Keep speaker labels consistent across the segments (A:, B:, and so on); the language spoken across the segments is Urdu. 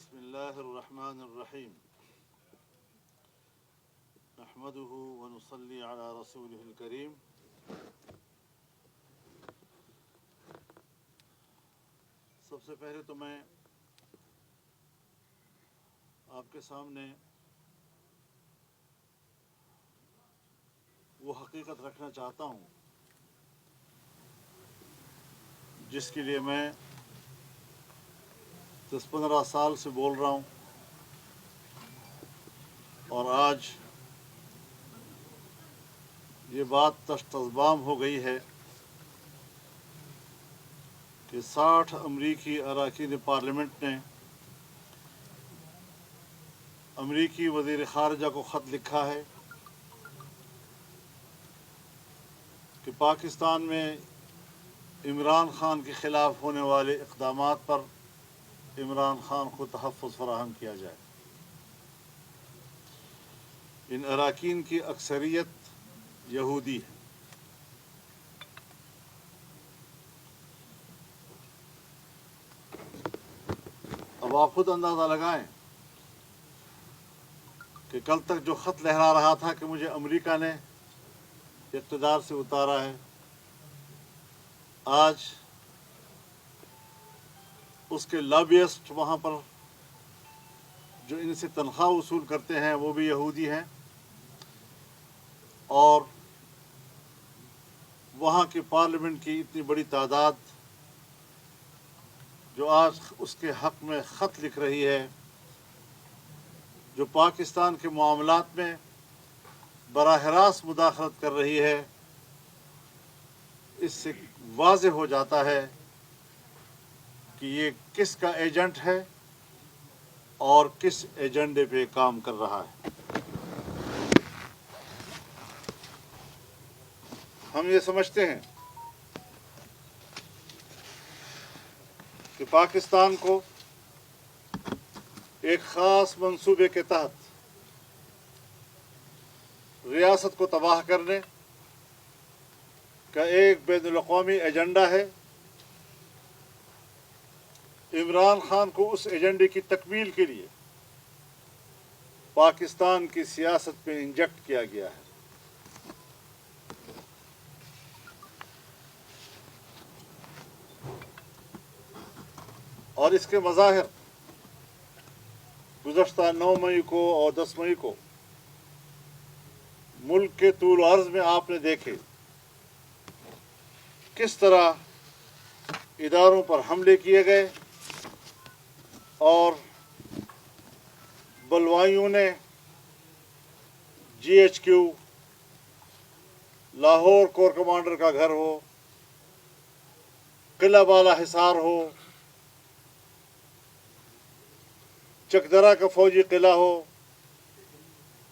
A: بسم اللہ الرحمن الرحیم نحمده ونصلی علی رسولہ الکریم سب سے پہلے تو میں آپ کے سامنے وہ حقیقت رکھنا چاہتا ہوں جس کے لیے میں 10-15 سال سے بول رہا ہوں اور آج یہ بات تشت اذبام ہو گئی ہے کہ 60 امریکی اراکین پارلیمنٹ نے امریکی وزیر خارجہ کو خط لکھا ہے کہ پاکستان میں عمران خان کے خلاف ہونے والے اقدامات پر عمران خان کو تحفظ فراہم کیا جائے۔ ان اراکین کی اکثریت یہودی ہے۔ اب آپ خود اندازہ لگائیں کہ کل تک جو خط لہرا رہا تھا کہ مجھے امریکہ نے اقتدار سے اتارا ہے، آج اس کے لابیسٹ وہاں پر جو ان سے تنخواہ وصول کرتے ہیں وہ بھی یہودی ہیں، اور وہاں کی پارلیمنٹ کی اتنی بڑی تعداد جو آج اس کے حق میں خط لکھ رہی ہے، جو پاکستان کے معاملات میں براہ راست مداخلت کر رہی ہے، اس سے واضح ہو جاتا ہے کہ یہ کس کا ایجنٹ ہے اور کس ایجنڈے پہ کام کر رہا ہے۔ ہم یہ سمجھتے ہیں کہ پاکستان کو ایک خاص منصوبے کے تحت ریاست کو تباہ کرنے کا ایک بین الاقوامی ایجنڈا ہے۔ عمران خان کو اس ایجنڈے کی تکمیل کے لیے پاکستان کی سیاست میں انجیکٹ کیا گیا ہے۔ اور اس کے مظاہر گزشتہ 9 مئی کو اور 10 مئی کو ملک کے طول و عرض میں آپ نے دیکھے کس طرح اداروں پر حملے کیے گئے اور بلوائیوں نے GHQ، لاہور کور کمانڈر کا گھر ہو، قلعہ بالا حصار ہو، چکدرہ کا فوجی قلعہ ہو،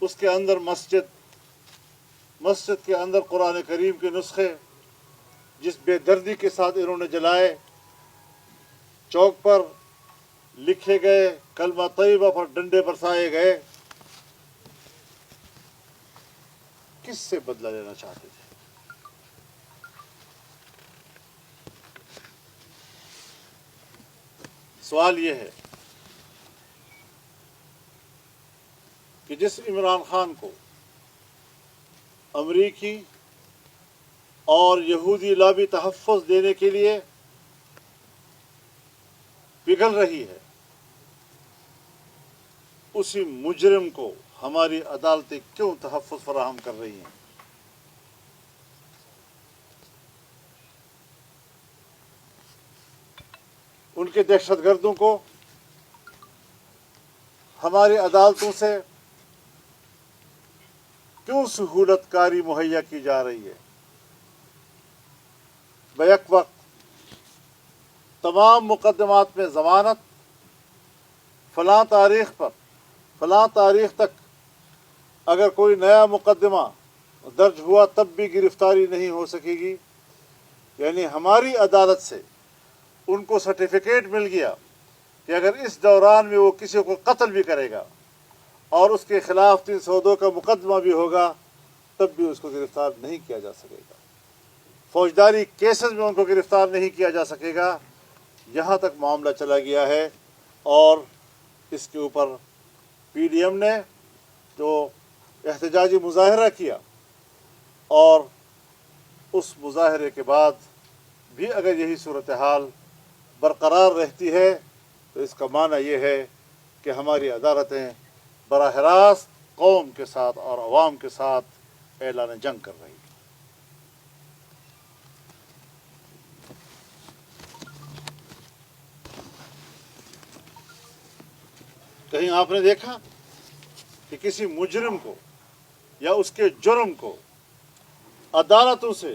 A: اس کے اندر مسجد کے اندر قرآن کریم کے نسخے جس بے دردی کے ساتھ انہوں نے جلائے، چوک پر لکھے گئے کلمہ طیبہ پر ڈنڈے برسائے گئے، کس سے بدلہ لینا چاہتے تھے؟ سوال یہ ہے کہ جس عمران خان کو امریکی اور یہودی لابی تحفظ دینے کے لیے پگھل رہی ہے، اسی مجرم کو ہماری عدالتیں کیوں تحفظ فراہم کر رہی ہیں؟ ان کے دہشت گردوں کو ہماری عدالتوں سے کیوں سہولت کاری مہیا کی جا رہی ہے؟ بیک وقت تمام مقدمات میں ضمانت، فلاں تاریخ پر فلاں تاریخ تک اگر کوئی نیا مقدمہ درج ہوا تب بھی گرفتاری نہیں ہو سکے گی، یعنی ہماری عدالت سے ان کو سرٹیفکیٹ مل گیا کہ اگر اس دوران میں وہ کسی کو قتل بھی کرے گا اور اس کے خلاف 302 کا مقدمہ بھی ہوگا تب بھی اس کو گرفتار نہیں کیا جا سکے گا، فوجداری کیسز میں ان کو گرفتار نہیں کیا جا سکے گا۔ یہاں تک معاملہ چلا گیا ہے، اور اس کے اوپر پی ڈی ایم نے جو احتجاجی مظاہرہ کیا، اور اس مظاہرے کے بعد بھی اگر یہی صورتحال برقرار رہتی ہے تو اس کا معنی یہ ہے کہ ہماری عدالتیں براہ راست قوم کے ساتھ اور عوام کے ساتھ اعلان جنگ کر رہی ہیں۔ کہیں آپ نے دیکھا کہ کسی مجرم کو یا اس کے جرم کو عدالتوں سے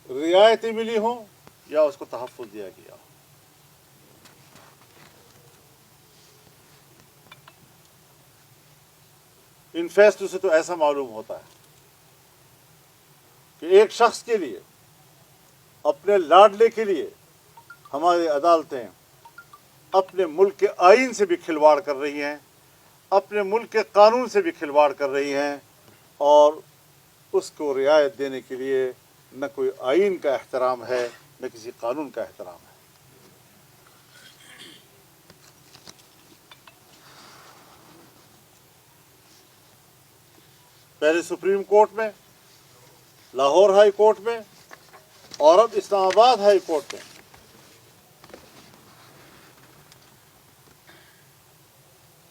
A: رعایتیں ملی ہوں یا اس کو تحفظ دیا گیا ہو؟ ان فیصلوں سے تو ایسا معلوم ہوتا ہے کہ ایک شخص کے لیے، اپنے لاڈلے کے لیے، ہماری عدالتیں اپنے ملک کے آئین سے بھی کھلواڑ کر رہی ہیں، اپنے ملک کے قانون سے بھی کھلواڑ کر رہی ہیں، اور اس کو رعایت دینے کے لیے نہ کوئی آئین کا احترام ہے، نہ کسی قانون کا احترام ہے۔ پہلے سپریم کورٹ میں، لاہور ہائی کورٹ میں، اور اب اسلام آباد ہائی کورٹ میں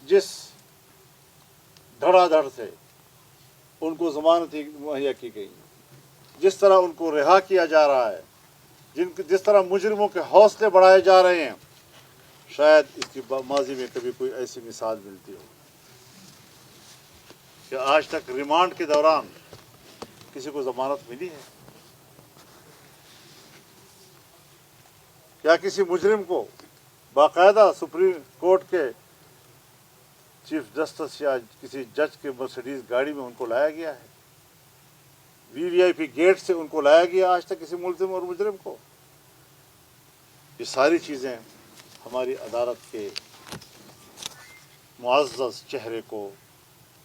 A: جس دھڑا دھڑ سے ان کو ضمانت مہیا کی گئی، جس طرح ان کو رہا کیا جا رہا ہے، جس طرح مجرموں کے حوصلے بڑھائے جا رہے ہیں، شاید اس کی ماضی میں کبھی کوئی ایسی مثال ملتی ہو کہ آج تک ریمانڈ کے دوران کسی کو ضمانت ملی ہے؟ کیا کسی مجرم کو باقاعدہ سپریم کورٹ کے چیف جسٹس یا کسی جج کے مرسڈیز گاڑی میں ان کو لایا گیا ہے؟ وی آئی پی گیٹ سے ان کو لایا گیا آج تک کسی ملزم اور مجرم کو؟ یہ ساری چیزیں ہماری عدالت کے معزز چہرے کو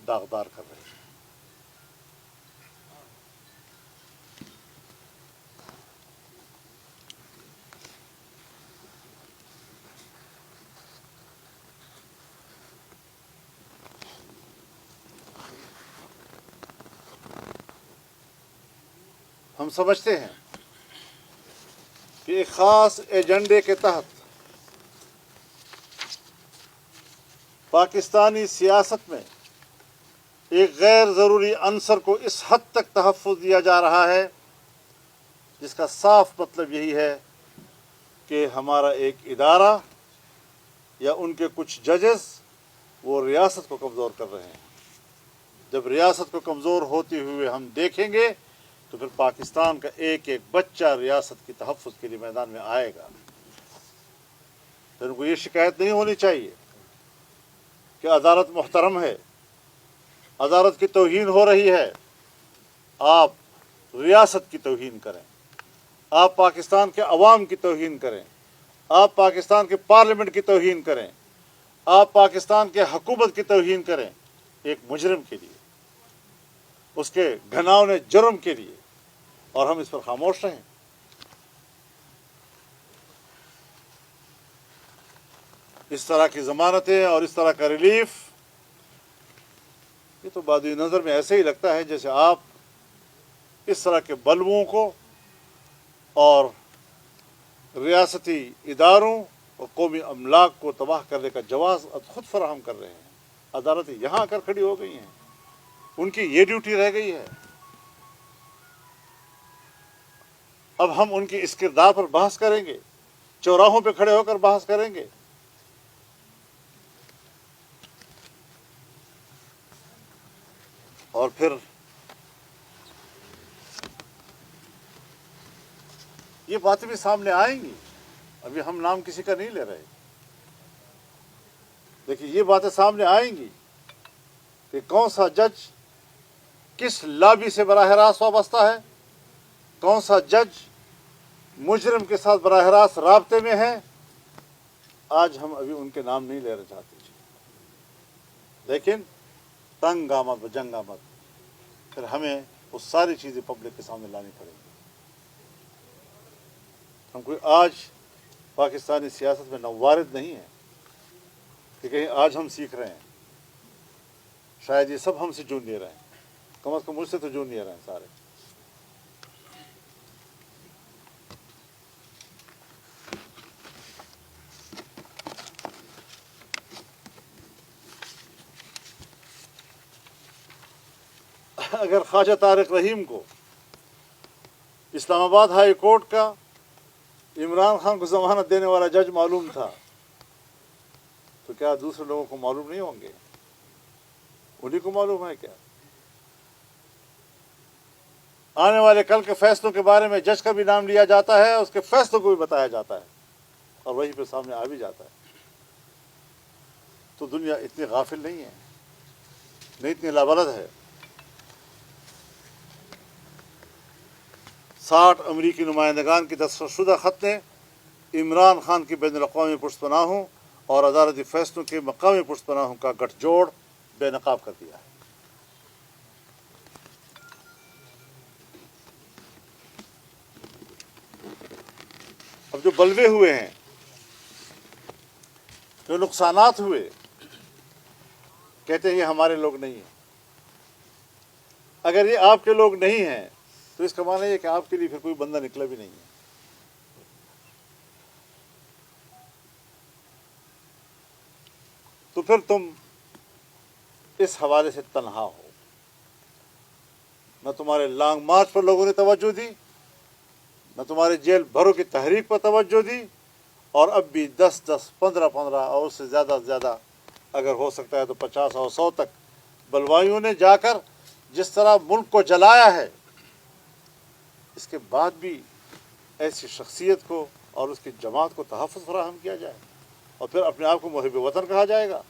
A: داغدار کر رہی ہیں۔ ہم سمجھتے ہیں کہ ایک خاص ایجنڈے کے تحت پاکستانی سیاست میں ایک غیر ضروری عنصر کو اس حد تک تحفظ دیا جا رہا ہے جس کا صاف مطلب یہی ہے کہ ہمارا ایک ادارہ یا ان کے کچھ ججز وہ ریاست کو کمزور کر رہے ہیں۔ جب ریاست کو کمزور ہوتے ہوئے ہم دیکھیں گے تو پھر پاکستان کا ایک ایک بچہ ریاست کی تحفظ کے لیے میدان میں آئے گا۔ تو ان کو یہ شکایت نہیں ہونی چاہیے کہ عدالت محترم ہے، عدالت کی توہین ہو رہی ہے۔ آپ ریاست کی توہین کریں، آپ پاکستان کے عوام کی توہین کریں، آپ پاکستان کے پارلیمنٹ کی توہین کریں، آپ پاکستان کے حکومت کی توہین کریں، ایک مجرم کے لیے، اس کے گھناؤنے جرم کے لیے، اور ہم اس پر خاموش رہیں۔ اس طرح کی ضمانتیں اور اس طرح کا ریلیف، یہ تو بادی نظر میں ایسے ہی لگتا ہے جیسے آپ اس طرح کے بلبوں کو اور ریاستی اداروں اور قومی املاک کو تباہ کرنے کا جواز خود فراہم کر رہے ہیں۔ عدالتیں یہاں آ کر کھڑی ہو گئی ہیں، ان کی یہ ڈیوٹی رہ گئی ہے۔ اب ہم ان کی اس کردار پر بحث کریں گے، چوراہوں پہ کھڑے ہو کر بحث کریں گے؟ اور پھر یہ باتیں بھی سامنے آئیں گی، ابھی ہم نام کسی کا نہیں لے رہے، لیکن یہ باتیں سامنے آئیں گی کہ کون سا جج کس لابی سے براہ راست وابستہ ہے، کون سا جج مجرم کے ساتھ براہ راست رابطے میں ہے۔ آج ہم ابھی ان کے نام نہیں لینا چاہتے، لیکن تنگ آمد و جنگ آمد پھر ہمیں وہ ساری چیزیں پبلک کے سامنے لانی پڑیں گی۔ ہم کوئی آج پاکستانی سیاست میں نوارد نہیں ہیں، کہ کہیں آج ہم سیکھ رہے ہیں، شاید یہ سب ہم سے جونیئر ہیں، کم از کم مجھ سے تو جونیئر ہیں سارے. اگر خواجہ طارق رحیم کو اسلام آباد ہائی کورٹ کا عمران خان کو ضمانت دینے والا جج معلوم تھا تو کیا دوسرے لوگوں کو معلوم نہیں ہوں گے؟ انہیں کو معلوم ہے کیا؟ آنے والے کل کے فیصلوں کے بارے میں جج کا بھی نام لیا جاتا ہے، اس کے فیصلوں کو بھی بتایا جاتا ہے اور وہی پہ سامنے آ بھی جاتا ہے. تو دنیا اتنی غافل نہیں ہے، نہیں اتنی لابلد ہے. 60 امریکی نمائندگان کی دستخط شدہ خط نے عمران خان کی بین الاقوامی پشت پناہوں اور عدالتی فیصلوں کے مقامی پشت پناہوں کا گٹھ جوڑ بے نقاب کر دیا ہے. اب جو بلوے ہوئے ہیں، جو نقصانات ہوئے، کہتے ہیں یہ ہمارے لوگ نہیں ہیں. اگر یہ آپ کے لوگ نہیں ہیں تو اس کا معنی یہ کہ آپ کے لیے پھر کوئی بندہ نکلا بھی نہیں ہے. تو پھر تم اس حوالے سے تنہا ہو. نہ تمہارے لانگ مارچ پر لوگوں نے توجہ دی، نہ تمہارے جیل بھروں کی تحریک پر توجہ دی، اور اب بھی 10 10 15 15 اور اس سے زیادہ اگر ہو سکتا ہے تو 50 اور 100 تک بلوائیوں نے جا کر جس طرح ملک کو جلایا ہے، اس کے بعد بھی ایسی شخصیت کو اور اس کی جماعت کو تحفظ فراہم کیا جائے اور پھر اپنے آپ کو محب وطن کہا جائے گا.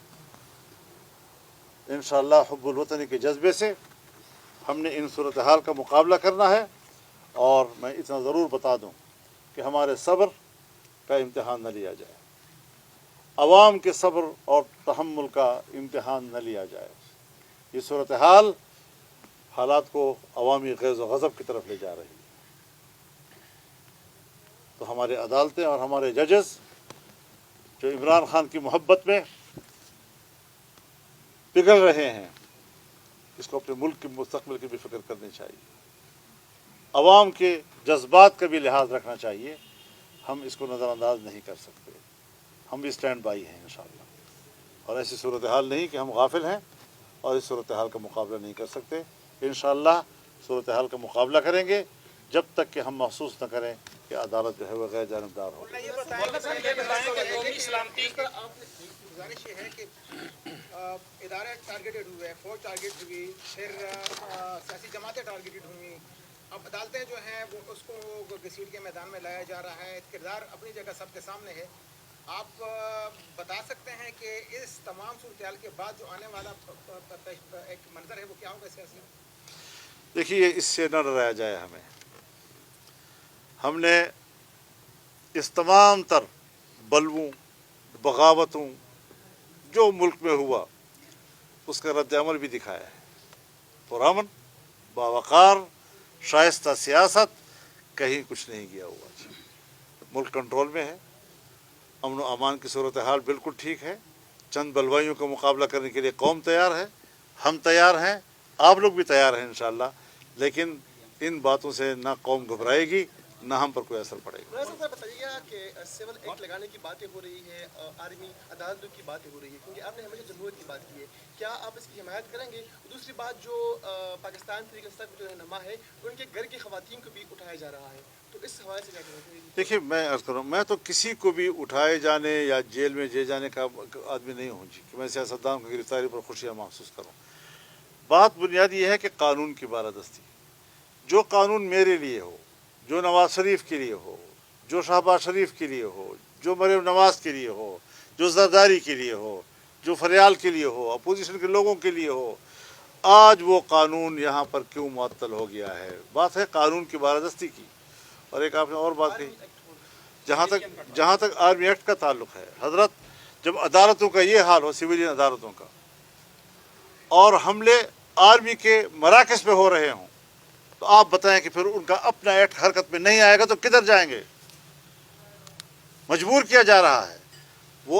A: انشاءاللہ حب الوطنی کے جذبے سے ہم نے ان صورتحال کا مقابلہ کرنا ہے. اور میں اتنا ضرور بتا دوں کہ ہمارے صبر کا امتحان نہ لیا جائے، عوام کے صبر اور تحمل کا امتحان نہ لیا جائے. یہ صورتحال حالات کو عوامی غیظ و غضب کی طرف لے جا رہی ہے. تو ہماری عدالتیں اور ہمارے ججز جو عمران خان کی محبت میں پگھل رہے ہیں، اس کو اپنے ملک کے مستقبل کی بھی فکر کرنی چاہیے، عوام کے جذبات کا بھی لحاظ رکھنا چاہیے. ہم اس کو نظر انداز نہیں کر سکتے. ہم بھی اسٹینڈ بائی ہیں انشاءاللہ، اور ایسی صورتحال نہیں کہ ہم غافل ہیں اور اس صورتحال کا مقابلہ نہیں کر سکتے. انشاءاللہ صورتحال کا مقابلہ کریں گے جب تک کہ ہم محسوس نہ کریں کہ عدالت جو ہے وہ غیر جانبدار ہو.
B: گزارش یہ ہے کہ ادارے ٹارگیٹڈ ہوئے، فوج ٹارگیٹ ہوئی، پھر سیاسی جماعتیں ٹارگیٹڈ ہوئیں. اب عدالتیں جو ہیں وہ اس کو گھسیٹ کے میدان میں لایا جا رہا ہے. کردار اپنی جگہ سب کے سامنے ہے. آپ بتا سکتے ہیں کہ اس تمام صورتحال کے بعد جو آنے والا ایک منظر ہے وہ کیا ہوگا سیاسی؟
A: دیکھیے، اس سے نہ ڈرایا جائے ہمیں. ہم نے اس تمام تر بلووں، بغاوتوں جو ملک میں ہوا اس کا رد عمل بھی دکھایا ہے. پرامن، باوقار، شائستہ سیاست، کہیں کچھ نہیں گیا ہوا. ملک کنٹرول میں ہے، امن و امان کی صورتحال بالکل ٹھیک ہے. چند بلوائیوں کا مقابلہ کرنے کے لیے قوم تیار ہے، ہم تیار ہیں، آپ لوگ بھی تیار ہیں انشاءاللہ. لیکن ان باتوں سے نہ قوم گھبرائے گی نہ ہم پر کوئی اثر پڑے گا.
C: صاحب بتائیے کہ سول ایکٹ لگانے کی باتیں ہو رہی ہے، آرمی عدالتوں کی باتیں ہو رہی ہے، کیونکہ آپ نے ہمیشہ جمہوریت کی بات کی ہے. کیا آپ اس کی حمایت کریں گے؟ دوسری بات، جو پاکستان تحریک انصاف جو رہنما ہے ان کے گھر کی خواتین کو بھی اٹھایا جا رہا ہے، تو اس حوالے سے کیا کہنا چاہیے؟
A: دیکھیے، میں عرض کروں، میں تو کسی کو بھی اٹھائے جانے یا جیل میں جے جانے کا آدمی نہیں ہوں جی کہ میں سیاستدان کی گرفتاری پر خوشیاں محسوس کروں. بات بنیادی یہ ہے کہ قانون کی بالادستی. جو قانون میرے لیے ہو، جو نواز شریف کے لیے ہو، جو شہباز شریف کے لیے ہو، جو مریم نواز کے لیے ہو، جو زرداری کے لیے ہو، جو فریال کے لیے ہو، اپوزیشن کے لوگوں کے لیے ہو، آج وہ قانون یہاں پر کیوں معطل ہو گیا ہے؟ بات ہے قانون کی بالادستی کی. اور ایک آپ نے اور بات کہی، جہاں تک آرمی ایکٹ کا تعلق ہے، حضرت، جب عدالتوں کا یہ حال ہو، سویلین عدالتوں کا، اور حملے آرمی کے مراکز پہ ہو رہے ہوں، تو آپ بتائیں کہ پھر ان کا اپنا ایکٹ حرکت میں نہیں آئے گا تو کدھر جائیں گے؟ مجبور کیا جا رہا ہے. وہ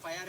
D: FIR